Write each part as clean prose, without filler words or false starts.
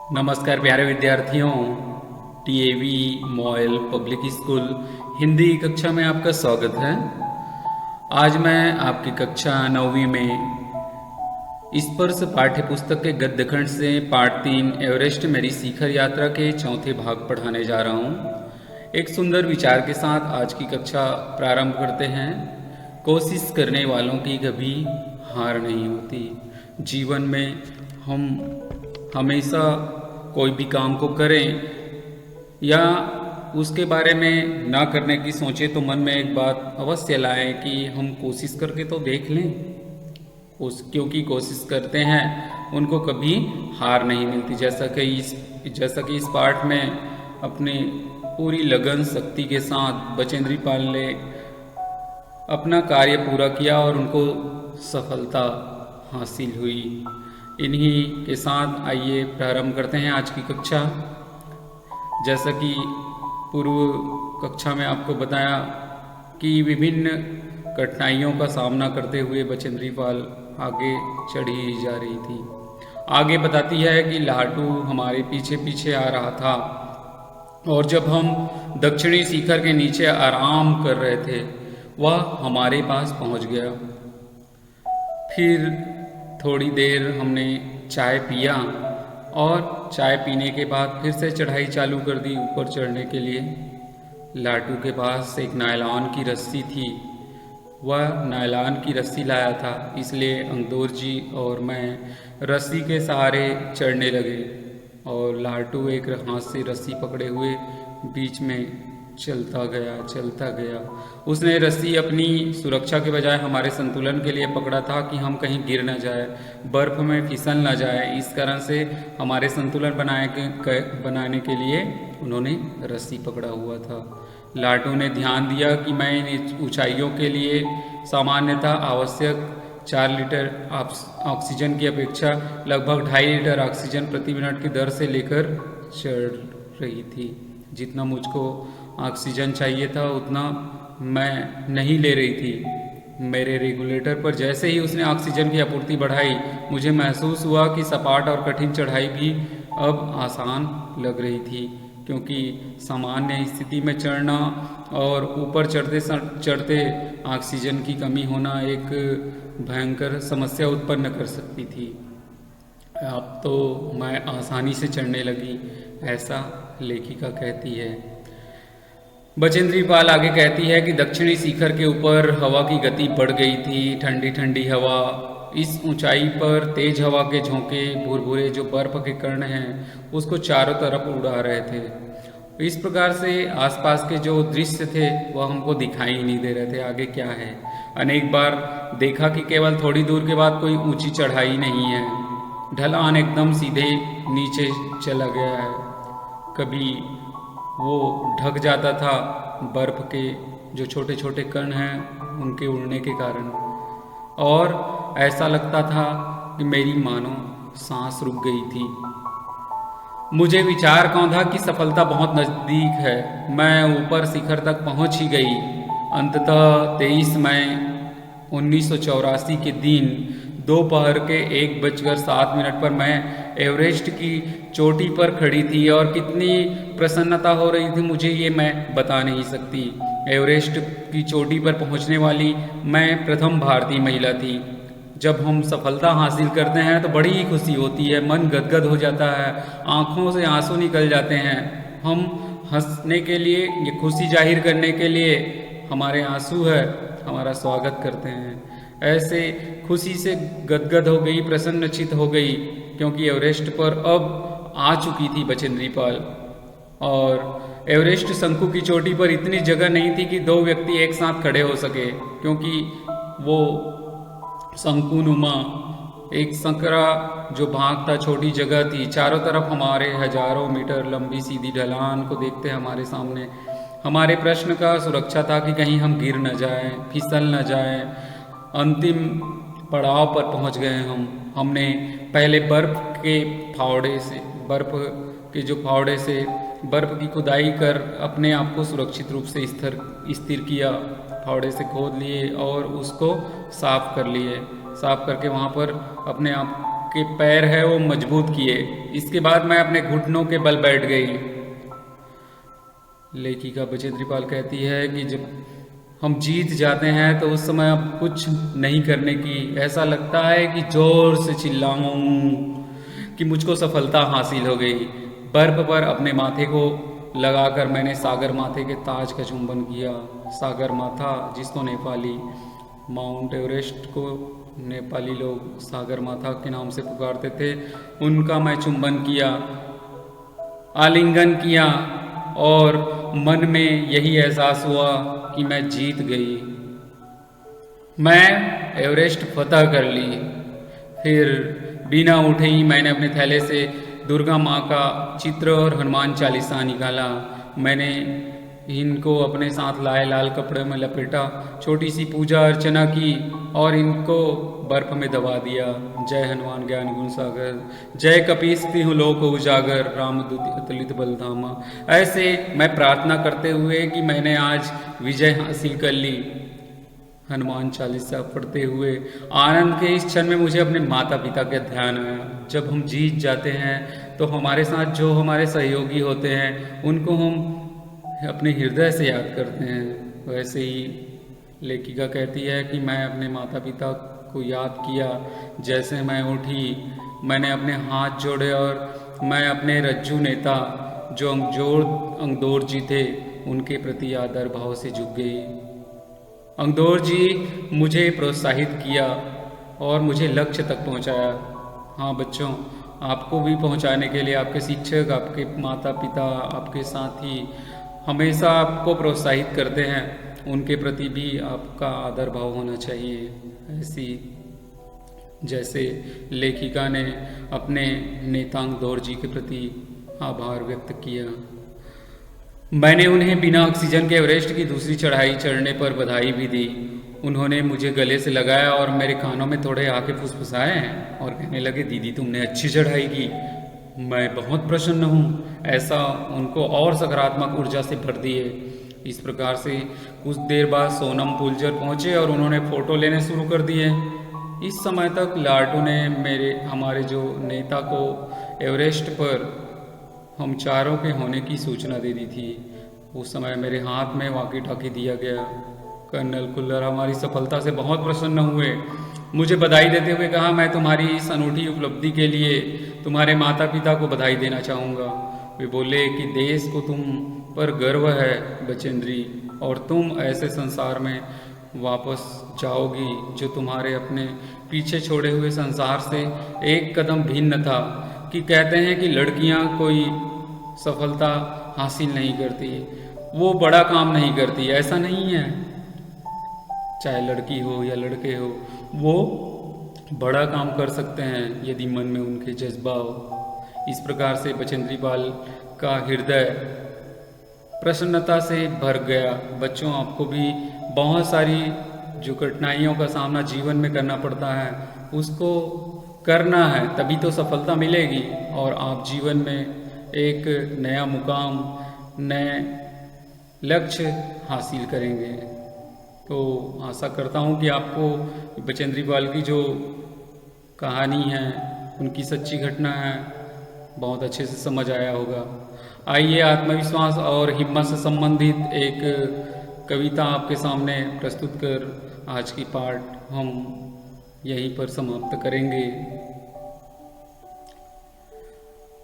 नमस्कार प्यारे विद्यार्थियों। TAV MOIL public school Hindi कक्षा में आपका स्वागत है। आज मैं आपकी कक्षा 9वीं में स्पर्श पाठ्य पुस्तक के गद्य खंड से पाठ 3 एवरेस्ट मेरी शिखर यात्रा के चौथे भाग पढ़ाने जा रहा हूँ। एक सुंदर विचार के साथ आज की कक्षा प्रारंभ करते हैं। कोशिश करने वालों की कभी हार नहीं होती। जीवन में हम हमेशा कोई भी काम को करें या उसके बारे में ना करने की सोचें तो मन में एक बात अवश्य लाएं कि हम कोशिश करके तो देख लें। क्योंकि कोशिश करते हैं उनको कभी हार नहीं मिलती। जैसा कि इस पाठ में अपनी पूरी लगन शक्ति के साथ बचेंद्री पाल ने अपना कार्य पूरा किया और उनको सफलता हासिल हुई। इन्हीं के साथ आइए प्रारंभ करते हैं आज की कक्षा। जैसा कि पूर्व कक्षा में आपको बताया कि विभिन्न कठिनाइयों का सामना करते हुए बचेंद्री पाल आगे चढ़ी जा रही थी। आगे बताती है कि लाटू हमारे पीछे पीछे आ रहा था और जब हम दक्षिणी शिखर के नीचे आराम कर रहे थे वह हमारे पास पहुंच गया। फिर थोड़ी देर हमने चाय पिया और चाय पीने के बाद फिर से चढ़ाई चालू कर दी ऊपर चढ़ने के लिए। लाटू के पास एक नायलॉन की रस्सी थी। वह नायलॉन की रस्सी लाया था, इसलिए अंगदोर जी और मैं रस्सी के सहारे चढ़ने लगे और लाटू एक हाथ से रस्सी पकड़े हुए बीच में चलता गया। उसने रस्सी अपनी सुरक्षा के बजाय हमारे संतुलन के लिए पकड़ा था कि हम कहीं गिर न जाए, बर्फ में फिसल न जाए। इस कारण से हमारे संतुलन बनाने के लिए उन्होंने रस्सी पकड़ा हुआ था। लाटू ने ध्यान दिया कि मैं इन ऊंचाइयों के लिए सामान्यतः आवश्यक 4 लीटर ऑक्सीजन की अपेक्षा लगभग 2.5 लीटर ऑक्सीजन प्रति मिनट की दर से लेकर चढ़ रही थी। जितना मुझको ऑक्सीजन चाहिए था उतना मैं नहीं ले रही थी। मेरे रेगुलेटर पर जैसे ही उसने ऑक्सीजन की आपूर्ति बढ़ाई, मुझे महसूस हुआ कि सपाट और कठिन चढ़ाई भी अब आसान लग रही थी, क्योंकि सामान्य स्थिति में चढ़ना और ऊपर चढ़ते ऑक्सीजन की कमी होना एक भयंकर समस्या उत्पन्न कर सकती थी। अब तो मैं आसानी से चढ़ने लगी, ऐसा लेखिका कहती है। बचेंद्री पाल आगे कहती है कि दक्षिणी शिखर के ऊपर हवा की गति बढ़ गई थी। ठंडी ठंडी हवा, इस ऊंचाई पर तेज हवा के झोंके भुरभुरे जो बर्फ के कण हैं उसको चारों तरफ उड़ा रहे थे। इस प्रकार से आसपास के जो दृश्य थे वह हमको दिखाई ही नहीं दे रहे थे आगे क्या है। अनेक बार देखा कि केवल थोड़ी दूर के बाद कोई ऊंची चढ़ाई नहीं है, ढलान एकदम सीधे नीचे चला गया है। कभी वो ढक जाता था बर्फ के जो छोटे छोटे कण हैं उनके उड़ने के कारण, और ऐसा लगता था कि मेरी मानो सांस रुक गई थी। मुझे विचार कौंधा कि सफलता बहुत नज़दीक है। मैं ऊपर शिखर तक पहुंच ही गई। अंततः 23 मई 1984 के दिन दोपहर के 1:07 पर मैं एवरेस्ट की चोटी पर खड़ी थी और कितनी प्रसन्नता हो रही थी मुझे ये मैं बता नहीं सकती। एवरेस्ट की चोटी पर पहुंचने वाली मैं प्रथम भारतीय महिला थी। जब हम सफलता हासिल करते हैं तो बड़ी खुशी होती है, मन गदगद हो जाता है, आँखों से आंसू निकल जाते हैं। हम हंसने के लिए, ये खुशी जाहिर करने के लिए हमारे आंसू है, हमारा स्वागत करते हैं। ऐसे खुशी से गदगद हो गई, प्रसन्नचित हो गई, क्योंकि एवरेस्ट पर अब आ चुकी थी बचेंद्री पाल। और एवरेस्ट शंकु की चोटी पर इतनी जगह नहीं थी कि 2 व्यक्ति एक साथ खड़े हो सके, क्योंकि वो शंकुनुमा एक संकरा जो भाग था, छोटी जगह थी। चारों तरफ हमारे हजारों मीटर लंबी सीधी ढलान को देखते हमारे सामने हमारे प्रश्न का सुरक्षा था कि कहीं हम गिर न जाएं, फिसल न जाएं। अंतिम पड़ाव पर पहुंच गए हमने पहले बर्फ के फावड़े से बर्फ की खुदाई कर अपने आप को सुरक्षित रूप से स्थिर किया। फावड़े से खोद लिए और उसको साफ कर लिए। साफ करके वहाँ पर अपने आप के पैर है वो मजबूत किए। इसके बाद मैं अपने घुटनों के बल बैठ गई। लेखिका बचेंद्री पाल कहती है कि जब हम जीत जाते हैं तो उस समय अब कुछ नहीं करने की, ऐसा लगता है कि जोर से चिल्लाऊं कि मुझको सफलता हासिल हो गई। बर्फ पर अपने माथे को लगाकर मैंने सागर माथे के ताज का चुंबन किया। सागर माथा, जिसको नेपाली माउंट एवरेस्ट को नेपाली लोग सागर माथा के नाम से पुकारते थे, उनका मैं चुंबन किया, आलिंगन किया और मन में यही एहसास हुआ कि मैं जीत गई, मैं एवरेस्ट फतह कर ली। फिर बिना उठे ही मैंने अपने थैले से दुर्गा माँ का चित्र और हनुमान चालीसा निकाला। मैंने इनको अपने साथ लाए लाल कपड़े में लपेटा, छोटी सी पूजा अर्चना की और इनको बर्फ में दबा दिया। जय हनुमान ज्ञान गुण सागर, जय कपीस तिहु लोक उजागर, रामदूत अतुलित बलधामा। ऐसे मैं प्रार्थना करते हुए कि मैंने आज विजय हासिल कर ली, हनुमान चालीसा पढ़ते हुए आनंद के इस क्षण में मुझे अपने माता पिता का ध्यान आया। जब हम जीत जाते हैं तो हमारे साथ जो हमारे सहयोगी होते हैं उनको हम अपने हृदय से याद करते हैं। वैसे ही लेखिका कहती है कि मैं अपने माता पिता को याद किया। जैसे मैं उठी, मैंने अपने हाथ जोड़े और मैं अपने रज्जू नेता जो अंगदौर जी थे उनके प्रति आदर भाव से झुक गई। अंगदौर जी मुझे प्रोत्साहित किया और मुझे लक्ष्य तक पहुंचाया। हाँ बच्चों, आपको भी पहुंचाने के लिए आपके शिक्षक, आपके माता पिता, आपके साथी हमेशा आपको प्रोत्साहित करते हैं, उनके प्रति भी आपका आदर भाव होना चाहिए। ऐसी जैसे लेखिका ने अपने नेता अंगदौर जी के प्रति आभार व्यक्त किया। मैंने उन्हें बिना ऑक्सीजन के एवरेस्ट की दूसरी चढ़ाई चढ़ने पर बधाई भी दी। उन्होंने मुझे गले से लगाया और मेरे कानों में थोड़े आके फुसफुसाए हैं और कहने लगे, दीदी तुमने अच्छी चढ़ाई की, मैं बहुत प्रसन्न हूँ। ऐसा उनको और सकारात्मक ऊर्जा से भर दिए। इस प्रकार से कुछ देर बाद सोनम पुलजर पहुँचे और उन्होंने फ़ोटो लेने शुरू कर दिए। इस समय तक लाडू ने हमारे जो नेता को एवरेस्ट पर हम चारों के होने की सूचना दे दी थी। उस समय मेरे हाथ में वॉकी टॉकी दिया गया। कर्नल कुल्लर हमारी सफलता से बहुत प्रसन्न हुए। मुझे बधाई देते हुए कहा, मैं तुम्हारी इस अनूठी उपलब्धि के लिए तुम्हारे माता पिता को बधाई देना चाहूँगा। वे बोले कि देश को तुम पर गर्व है बचेंद्री, और तुम ऐसे संसार में वापस जाओगी जो तुम्हारे अपने पीछे छोड़े हुए संसार से एक कदम भिन्न था। कि कहते हैं कि लड़कियां कोई सफलता हासिल नहीं करती, वो बड़ा काम नहीं करती, ऐसा नहीं है। चाहे लड़की हो या लड़के हो, वो बड़ा काम कर सकते हैं यदि मन में उनके जज्बा हो। इस प्रकार से बचेंद्री पाल का हृदय प्रसन्नता से भर गया। बच्चों, आपको भी बहुत सारी जो कठिनाइयों का सामना जीवन में करना पड़ता है, उसको करना है, तभी तो सफलता मिलेगी और आप जीवन में एक नया मुकाम, नए लक्ष्य हासिल करेंगे। तो आशा करता हूँ कि आपको बचेंद्री पाल की जो कहानी है, उनकी सच्ची घटना है, बहुत अच्छे से समझ आया होगा। आइए आत्मविश्वास और हिम्मत से संबंधित एक कविता आपके सामने प्रस्तुत कर आज की पाठ हम यहीं पर समाप्त करेंगे।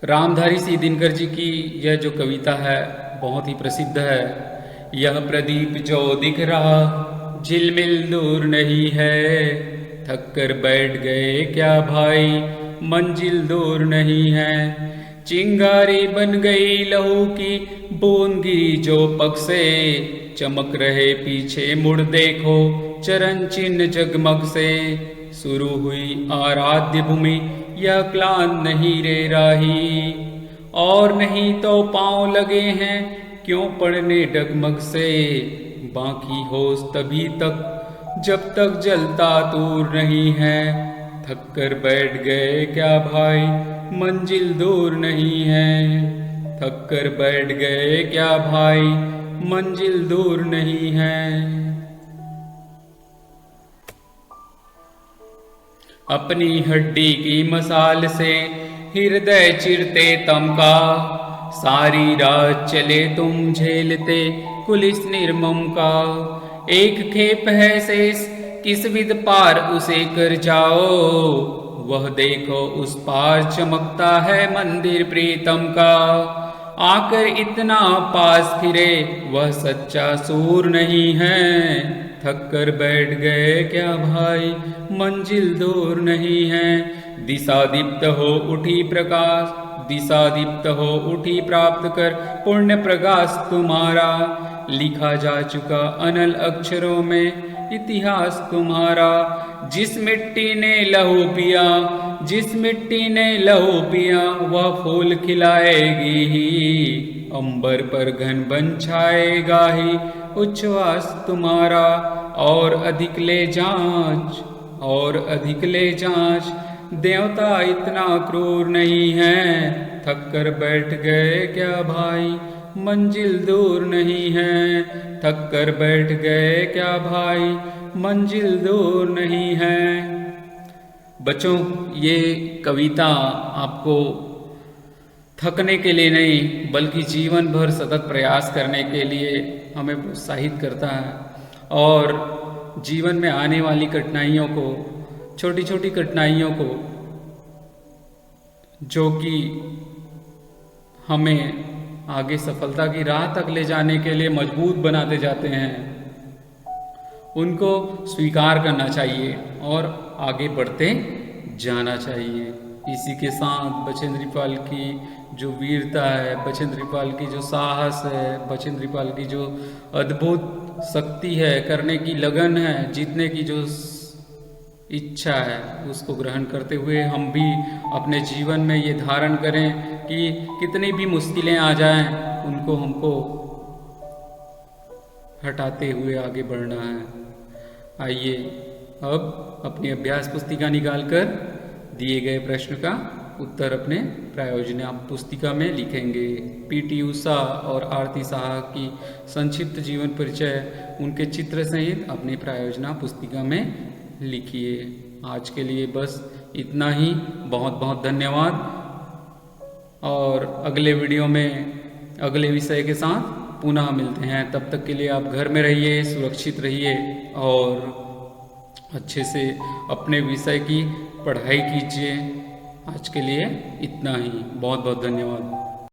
रामधारी सिंह दिनकर जी की यह जो कविता है बहुत ही प्रसिद्ध है। यह प्रदीप जो दिख रहा झिलमिल दूर नहीं है, थक कर बैठ गए क्या भाई मंजिल दूर नहीं है। चिंगारी बन गई लहू की बूंद गिरी जो पग से, चमक रहे पीछे मुड़ देखो चरण चिन्ह जगमग से। शुरू हुई आराध्य भूमि यह क्लांत नहीं रे राही, और नहीं तो पांव लगे हैं क्यों पड़ने डगमग से। बाकी होश तभी तक जब तक जलता दूर नहीं है, थक कर बैठ गए क्या भाई मंजिल दूर नहीं है। थक कर बैठ गए क्या भाई मंजिल दूर नहीं है। अपनी हड्डी की मसाल से हृदय चिरते तम का, सारी रात चले तुम झेलते कुलिस निर्मम का। एक खेप है शेष किस विद पार उसे कर जाओ, वह देखो उस पार चमकता है मंदिर प्रीतम का। आकर इतना पास फिरे वह सच्चा सूर नहीं है, थक कर बैठ गए क्या भाई मंजिल दूर नहीं है। दिशा दीप्त हो उठी प्रकाश, दिशा दीप्त हो उठी प्राप्त कर पुण्य प्रकाश तुम्हारा। लिखा जा चुका अनल अक्षरों में इतिहास तुम्हारा। जिस मिट्टी ने लहू पिया, जिस मिट्टी ने लहू पिया, वह फूल खिलाएगी ही, अंबर पर घन बन छाएगा ही उच्छ्वास तुम्हारा। और अधिक ले जांच, और अधिक ले जांच, देवता इतना क्रूर नहीं है, थक कर बैठ गए क्या भाई मंजिल दूर नहीं है। थक कर बैठ गए क्या भाई मंजिल दूर नहीं है। बच्चों, ये कविता आपको थकने के लिए नहीं बल्कि जीवन भर सतत प्रयास करने के लिए हमें प्रोत्साहित करता है, और जीवन में आने वाली कठिनाइयों को, छोटी छोटी कठिनाइयों को, जो कि हमें आगे सफलता की राह तक ले जाने के लिए मजबूत बनाते जाते हैं, उनको स्वीकार करना चाहिए और आगे बढ़ते जाना चाहिए। इसी के साथ बचेंद्री पाल की जो वीरता है, बचेंद्री पाल की जो साहस है, बचेंद्री पाल की जो अद्भुत शक्ति है, करने की लगन है, जीतने की जो इच्छा है, उसको ग्रहण करते हुए हम भी अपने जीवन में ये धारण करें कि कितनी भी मुश्किलें आ जाएं, उनको हमको हटाते हुए आगे बढ़ना है। आइए अब अपनी अभ्यास पुस्तिका निकालकर दिए गए प्रश्न का उत्तर अपने प्रायोजना पुस्तिका में लिखेंगे। पीटी उषा और आरती साहा की संक्षिप्त जीवन परिचय उनके चित्र सहित अपनी प्रायोजना पुस्तिका में लिखिए। आज के लिए बस इतना ही। बहुत बहुत धन्यवाद, और अगले वीडियो में अगले विषय के साथ पुनः मिलते हैं। तब तक के लिए आप घर में रहिए, सुरक्षित रहिए और अच्छे से अपने विषय की पढ़ाई कीजिए। आज के लिए इतना ही। बहुत बहुत धन्यवाद।